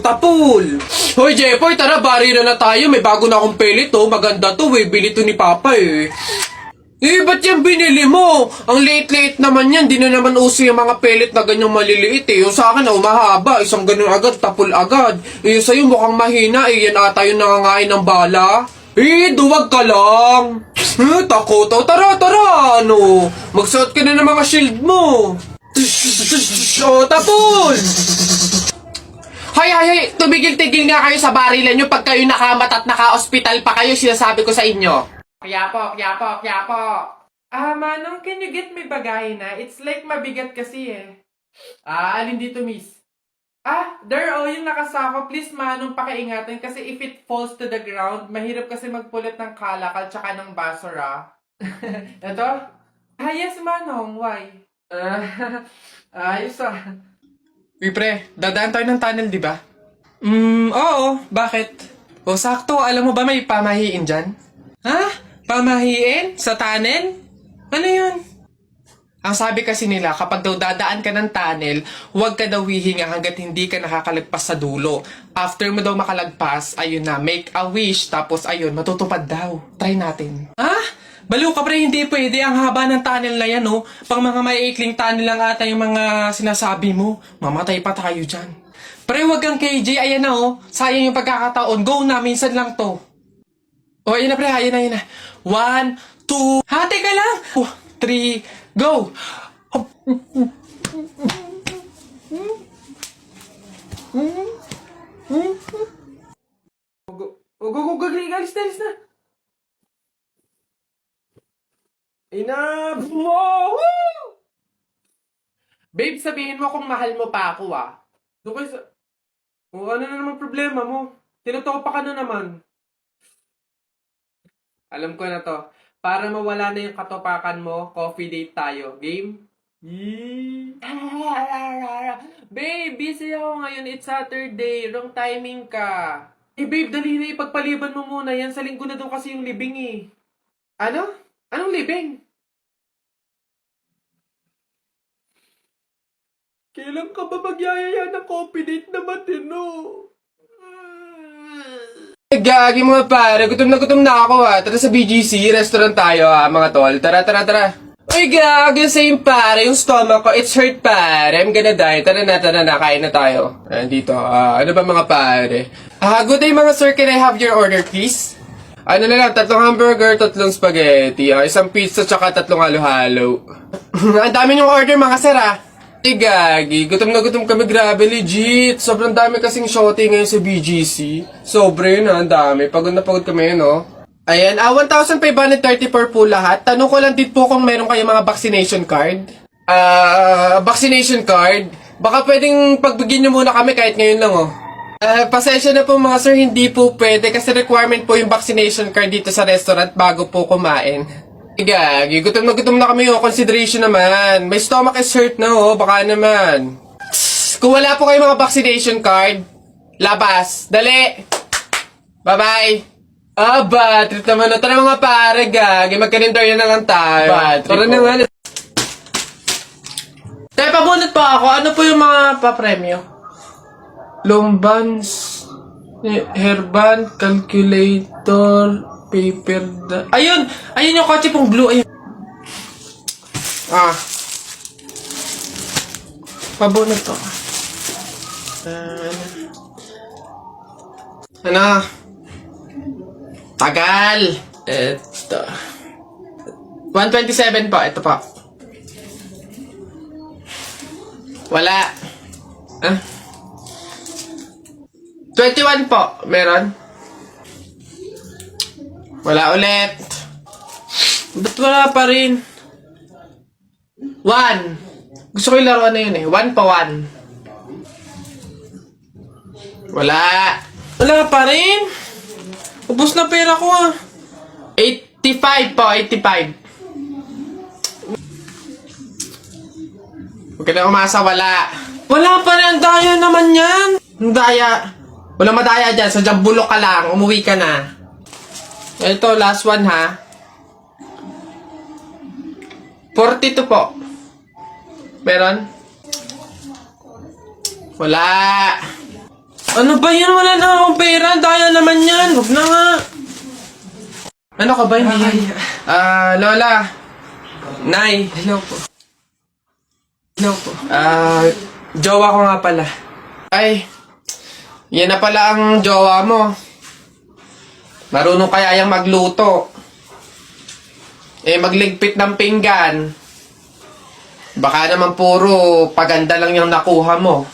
Tapol! Hoy, Jepoy, tara, bari na tayo. May bago na akong pellet, oh. Maganda to, eh. Bili to ni Papa, eh. Ba't yan binili mo? Ang liit-liit naman yan. Di na naman uso yung mga pellet na ganyang maliliit, eh. Yung sa akin, mahaba. Isang ganun agad, tapol agad. Yung sa'yo mukhang mahina, eh. Yan ata yung nangangain ng bala. Duwag ka lang. Takot, oh. Tara, ano? Magsuot ka na ng mga shield mo. Tapol! Hay, tumigil-tigil nga kayo sa barilan nyo pag kayo nakamat at naka-hospital pa kayo, sinasabi ko sa inyo. Kaya po. Manong, can you get me bagahe na? It's like mabigat kasi eh. Alin dito, miss? There, yung nakasako. Please, Manong, pakiingatan kasi if it falls to the ground, mahirap kasi magpulot ng kalakal tsaka ng basura. Ito? Yes, Manong. Why? Ayos Uy, pre, dadaan tayo ng tunnel, di ba? Oo. Bakit? Sakto. Alam mo ba may pamahiin dyan? Pamahiin? Sa tunnel? Ano yun? Ang sabi kasi nila, kapag daw dadaan ka ng tunnel, huwag ka daw hihinga hanggat hindi ka nakakalagpas sa dulo. After mo daw makalagpas, ayun na, make a wish, tapos ayun, matutupad daw. Try natin. Baliw ka, pre, hindi pwede. Ang haba ng tunnel na yan, oh. Pang mga maiikling tunnel lang ata yung mga sinasabi mo. Mamatay pa tayo dyan. Pre, wag kang KJ. Ayan na, oh. Sayang yung pagkakataon. Go na, minsan lang to. Ayan na, pre. Ayan na. 1, 2, teka lang. 3, go. Go, alis na. Enough mo! Woo! Babe, sabihin mo kung mahal mo pa ako, Doon kayo sa... ano na naman problema mo? Tinutopa ka na naman. Alam ko na to. Para mawala na yung katopakan mo, coffee date tayo. Game? Babe, busy ako ngayon. It's Saturday. Wrong timing ka. Babe, dali na ipagpaliban mo muna yan. Sa linggo na daw kasi yung libing, eh. Ano? Anong libing? Kailan ka ba magyayaya ng coffee date na matino? Gagi mga pare, gutom na ako Tara sa BGC, restaurant tayo mga tol. Tara. Uy gagi, same pare, yung stomach ko, it's hurt pare. I'm gonna die. Tara na, kain na tayo. Dito, ano ba mga pare? Good day mga sir, can I have your order please? Ano na lang, 3 hamburger, 3 spaghetti, isang pizza, tsaka 3 halo-halo. Ang dami niyong order mga sir Gagi, gutom na gutom kami, grabe, legit. Sobrang dami kasing shorty ngayon sa BGC. Sobre yun ang dami. Pagod na pagod kami yun, Ayan, 1,534 po lahat. Tanong ko lang din po kung meron kayo mga vaccination card. Vaccination card? Baka pwedeng pagbigyan nyo muna kami kahit ngayon lang, pasensya na po mga sir, hindi po pwede kasi requirement po yung vaccination card dito sa restaurant bago po kumain. Gagi, gutom na kami, consideration naman. My stomach is hurt na, baka naman. Kung wala po kayo mga vaccination card, labas, dali. Bye-bye. Bad trip naman. Tara mga pare, gagi, magkalendar na lang tayo. Tara na nga. Kaya pabunot pa ako, ano po yung mga papremyo? Lombans, hairband, calculator, paper, ayun yung kotse pong blue, ayun. Pabunot to. Ano? Tagal. Ito. 127 po, ito po. Wala. 21 po, meron? Wala ulit. Ba't wala pa rin? 1. Gusto ko yung laruan na yun 1 pa 1. Wala. Wala pa rin. Ubus na pera ko 85 po, 85. Huwag ka na umasa, wala. Wala pa rin, ang daya naman yan. Ang daya. Walang madaya dyan, sa bulok ka lang, umuwi ka na. Ito, last one 42 po. Meron? Wala. Ano ba yan? Wala na akong pera. Daya naman yan. Huwag na nga. Ano ka ba? Hindi yan. Lola. Nay. Hello po. Hello po. Jowa ko nga pala. Ay, yan na pala ang jowa mo. Marunong kaya yung magluto. Magligpit ng pinggan. Baka naman puro paganda lang yung nakuha mo.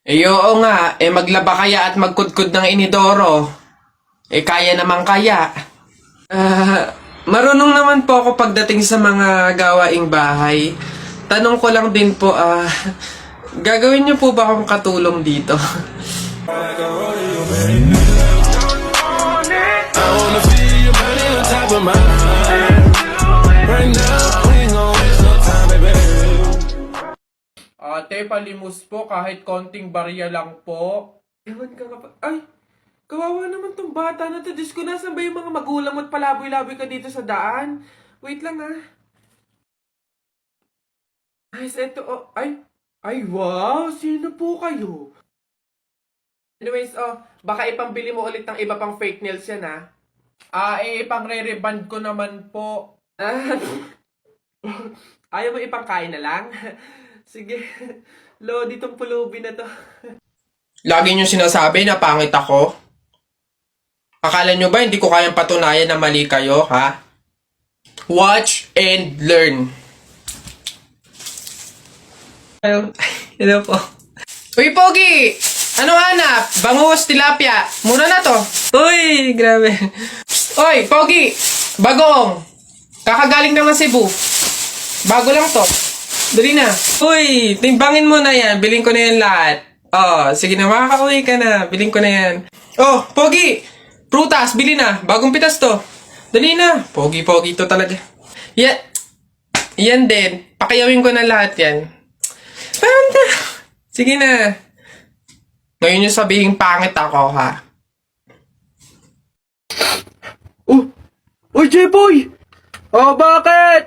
Oo nga, maglaba kaya at magkudkod ng inidoro. Kaya naman kaya. Marunong naman po ako pagdating sa mga gawaing bahay. Tanong ko lang din po, gagawin niyo po ba akong katulong dito? Ate, palimos po kahit konting barya lang po. Ewan ka nga pa. Ay, kawawa naman tong bata na to. Diyos ko, nasan ba yung mga magulang mo at palaboy-laboy ka dito sa daan? Wait lang Ay, eto, oh, ay, wow, sino po kayo? Anyways, baka ipambili mo ulit ng iba pang fake nails yan, Pang re-reband ko naman po. Ayaw mo ipangkain na lang? Sige, Lodi tong pulubi na to. Lagi niyo sinasabi na pangit ako. Akala niyo ba hindi ko kayang patunayan na mali kayo, ha? Watch and learn. Hello po. Uy, Pogi! Anong hanap? Bangus, tilapia. Mura na to. Uy, grabe. Oy, Pogi! Bagong! Kakagaling naman Cebu. Bago lang to. Dali na. Uy, timbangin mo na yan. Biling ko na yan lahat. Sige na, makakauwi ka na. Biling ko na yan. Oh, Pogi! Prutas, bili na. Bagong pitas to. Dali na. Pogi-pogi to talaga. Yan din. Pakiyawin ko na lahat yan. Panta! Sige na. Ngayon yung sabihin pangit ako, ha? Uy, J-Boy! Bakit?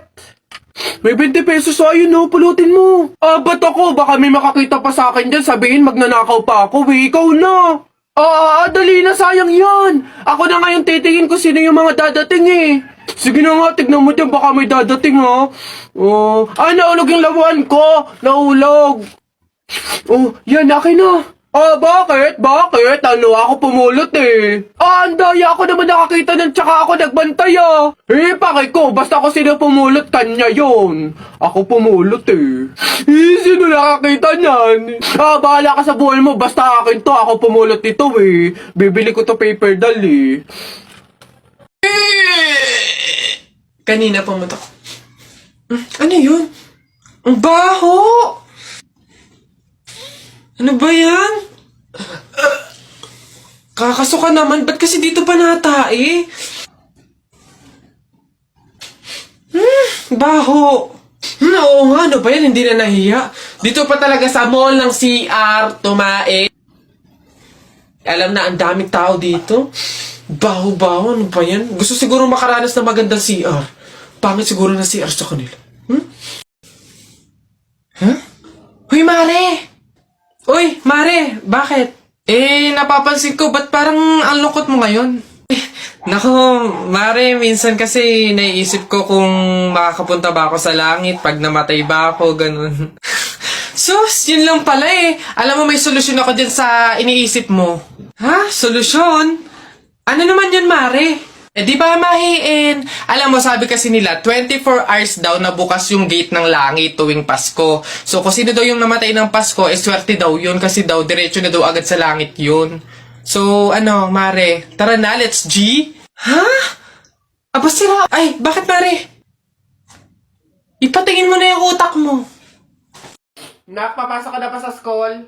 May 20 pesos ayun, no? Pulutin mo. Ba't ako? Baka may makakita pa sa akin dyan. Sabihin, magnanakaw pa ako. Ikaw na. Dali na, sayang yan. Ako na ngayon titingin ko sino yung mga dadating eh. Sige na nga, tignan mo dyan. Baka may dadating, ha? Naulog yung lawan ko. Naulog. Yan, akin na. Bakit? Bakit? Ako pumulot eh. Ang daya ako naman nakakita ng tsaka ako nagbantay pakay ko, basta ako sino pumulot, kanya yon. Ako pumulot eh. Sino nakakita niyan? Bahala ka sa buhay mo, basta akin to, ako pumulot ito eh. Bibili ko to paper doll eh. Kanina pumunta ko. Ano yun? Ang baho! Ano ba yan? Kakasuka naman. Ba't kasi dito pa natae? Baho. Oo nga, ano ba yan? Hindi na nahiya. Dito pa talaga sa mall ng CR, tumae. Alam na, ang daming tao dito. Baho-baho. Ano ba yan? Gusto siguro makaranas ng magandang CR. Pangit siguro na CR sa kanila. Hoy, Mare! Uy, Mare! Bakit? Napapansin ko, ba't parang ang lungkot mo ngayon? Nako, Mare, minsan kasi naiisip ko kung makakapunta ba ako sa langit pag namatay ba ako, ganun. Sus, yun lang pala eh. Alam mo, may solusyon ako dyan sa iniisip mo. Ha? Solusyon? Ano naman yun, Mare? Di ba mahiin? Alam mo, sabi kasi nila, 24 hours daw na bukas yung gate ng langit tuwing Pasko. So, kung sino daw yung namatay ng Pasko, swerte daw yun kasi daw, diretso na daw agad sa langit yun. So, Mare, tara na, let's G? Ha? Aba sira. Ay, bakit, Mare? Ipatingin mo na yung utak mo. Nak, papasok ka na pa sa school?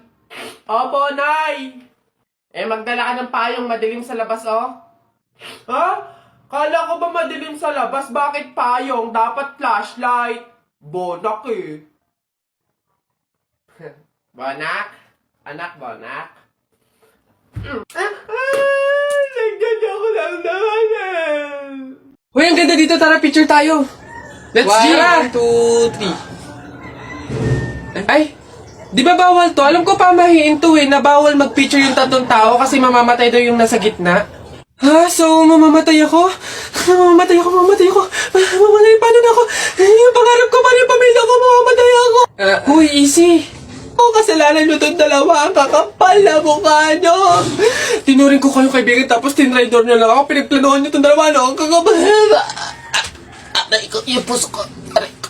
Opo, Nay! Magdala ka ng payong madilim sa labas, oh. Ha? Kala ko ba madilim sa labas? Bakit payong? Dapat flashlight. Bonak eh. Bonak? Anak, bonak? Nagdadya ko lang naman eh. Uy, ang ganda dito. Tara, picture tayo. Let's G! 1, 2, 3. Ay, Di ba bawal to? Alam ko pamahiin to na bawal mag-picture yung tatlong tao kasi mamamatay daw yung nasa gitna. Ha? So, mamamatay ako? Mamamatay ako. Mamamatay, paano na ako? Yung pangarap ko, paano yung pamilya ko? Mamamatay ako. Uy, easy. O, kasalanan nyo itong dalawa. Ang kakapal na mukha nyo. Tinuring ko kayong kaibigan tapos tinraidor nyo lang ako. Pinagplanuhan nyo itong dalawa. Ano? Ang kakapal. Aray ko, yung puso ko. Aray ko.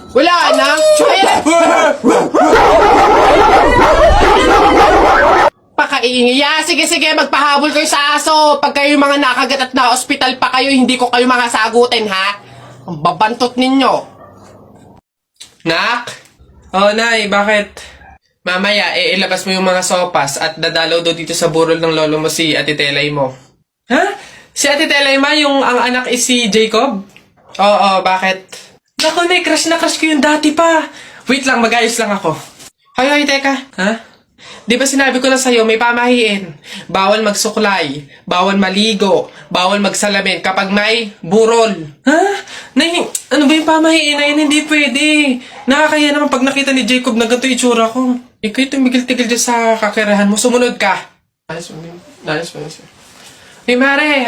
Wala na. Pakaiingi. Sige, magpahabol kayo sa aso. Pag kayo mga nakagat at na-hospital pa kayo, hindi ko kayo mga sagutin, ha? Ang babantot ninyo. Nak? Oh, Nay, bakit? Mamaya, ilabas mo yung mga sopas at dadalaw doon dito sa burol ng lolo mo si Ate Telay mo. Ha? Si Ate Telema, yung ang anak is si Jacob? Oo, bakit? Naku, Nay, crush na crush ko yung dati pa. Wait lang, mag-ayos lang ako. Hoy, teka. Ha? Di ba sinabi ko na sa'yo, may pamahiin. Bawal magsuklay, bawal maligo, bawal magsalamin kapag may burol. Ha? Nay, ano ba yung pamahiin na yun? Hindi pwede. Nakakaya naman pag nakita ni Jacob na ganito itsura ko. Ikaw tumigil-tigil dyan sa kakirahan mo. Sumunod ka. Nice. Hey, Mare,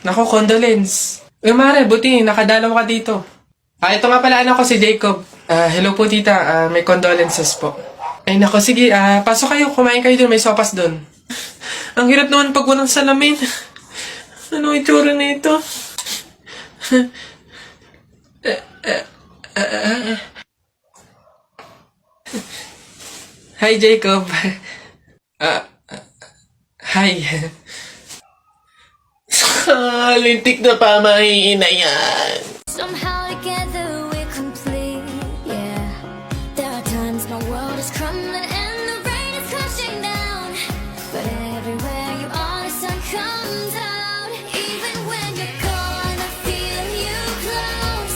naku, condolence. Hey, Mare, buti, nakadalaw ka dito. Ito nga pala anak ko si Jacob. Hello po, tita. May condolences po. Ay, naku, sige, pasok kayo. Kumain kayo dun. May sopas dun. Ang hirap naman pag walang salamin. Ano itsura na ito? Hi, Jacob. Hi. Lintik na pamahiin na yan. Somehow together we're complete, yeah. There are times my world is crumbling and the rain is crashing down. But everywhere you are, the sun comes out. Even when you're gone, I feel you close.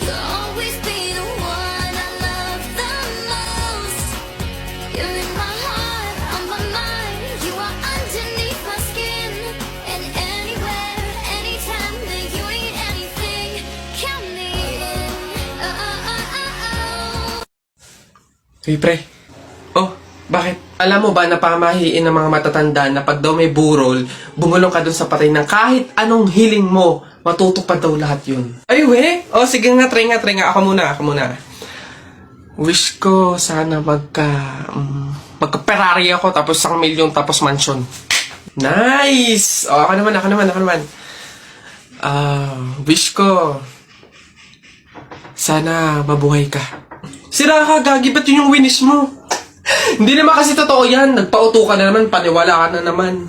You'll always be the one I love the most. You're in my heart, on my mind. You are underneath my skin. And anywhere, anytime that you need anything, count me in. Hey, pre. Oh, bakit? Alam mo ba na pamahiin ng mga matatanda na pag daw may burol, bumulong ka dun sa patay ng kahit anong hiling mo, matutupad daw lahat yun. Ay, we? Oh, sige nga, try nga. Ako muna. Wish ko sana magka-Ferrari ako tapos 1 milyon tapos mansion. Nice! Oh, ako naman. Wish ko sana mabuhay ka. Sira ka, gagi. Ba't yun yung winis mo? Hindi naman kasi totoo yan. Nagpauto ka na naman, paniwala ka na naman.